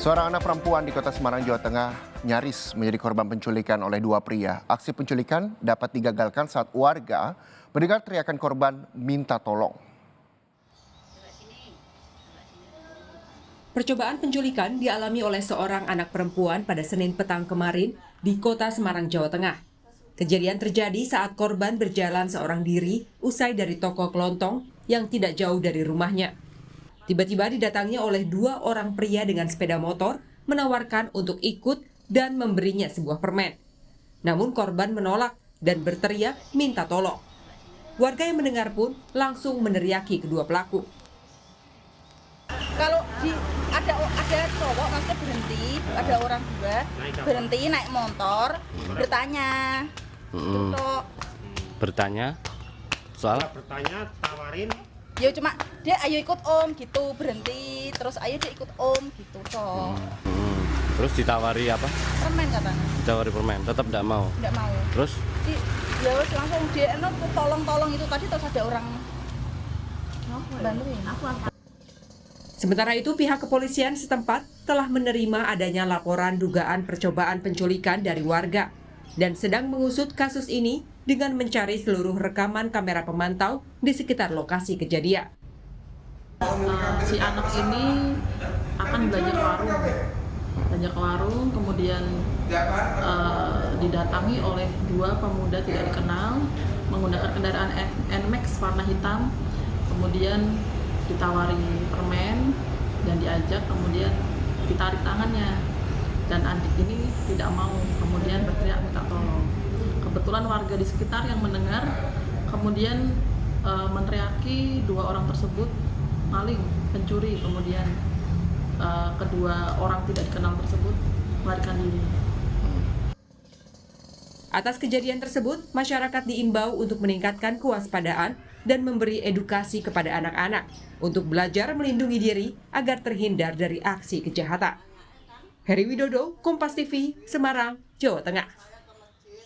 Seorang anak perempuan di kota Semarang, Jawa Tengah nyaris menjadi korban penculikan oleh dua pria. Aksi penculikan dapat digagalkan saat warga mendengar teriakan korban minta tolong. Percobaan penculikan dialami oleh seorang anak perempuan pada Senin petang kemarin di kota Semarang, Jawa Tengah. Kejadian terjadi saat korban berjalan seorang diri usai dari toko kelontong yang tidak jauh dari rumahnya. Tiba-tiba didatangi oleh dua orang pria dengan sepeda motor, menawarkan untuk ikut dan memberinya sebuah permen. Namun korban menolak dan berteriak minta tolong. Warga yang mendengar pun langsung meneriaki kedua pelaku. Kalau ada cowok maksudnya berhenti, ada orang dua berhenti naik motor, bertanya. Bertanya soal? Bertanya, tawarin. Ya cuma dia ayo ikut om gitu, berhenti terus ayo dia ikut om gitu toh. Terus ditawari apa? Permen katanya. Ditawari permen, tetap tidak mau. Enggak mau. Terus? Ya langsung dia tolong itu tadi terus ada orang bantuin. Sementara itu pihak kepolisian setempat telah menerima adanya laporan dugaan percobaan penculikan dari warga dan sedang mengusut kasus ini dengan mencari seluruh rekaman kamera pemantau di sekitar lokasi kejadian. Si anak ini akan belanja ke warung, kemudian didatangi oleh dua pemuda tidak dikenal menggunakan kendaraan NMAX warna hitam, kemudian ditawari permen dan diajak, kemudian ditarik tangannya dan adik ini tidak mau, kemudian berteriak minta tolong. Kebetulan warga di sekitar yang mendengar kemudian meneriaki dua orang tersebut maling, pencuri, kemudian kedua orang tidak dikenal tersebut melarikan diri. Atas kejadian tersebut, masyarakat diimbau untuk meningkatkan kewaspadaan dan memberi edukasi kepada anak-anak untuk belajar melindungi diri agar terhindar dari aksi kejahatan. Heri Widodo, Kompas TV, Semarang, Jawa Tengah.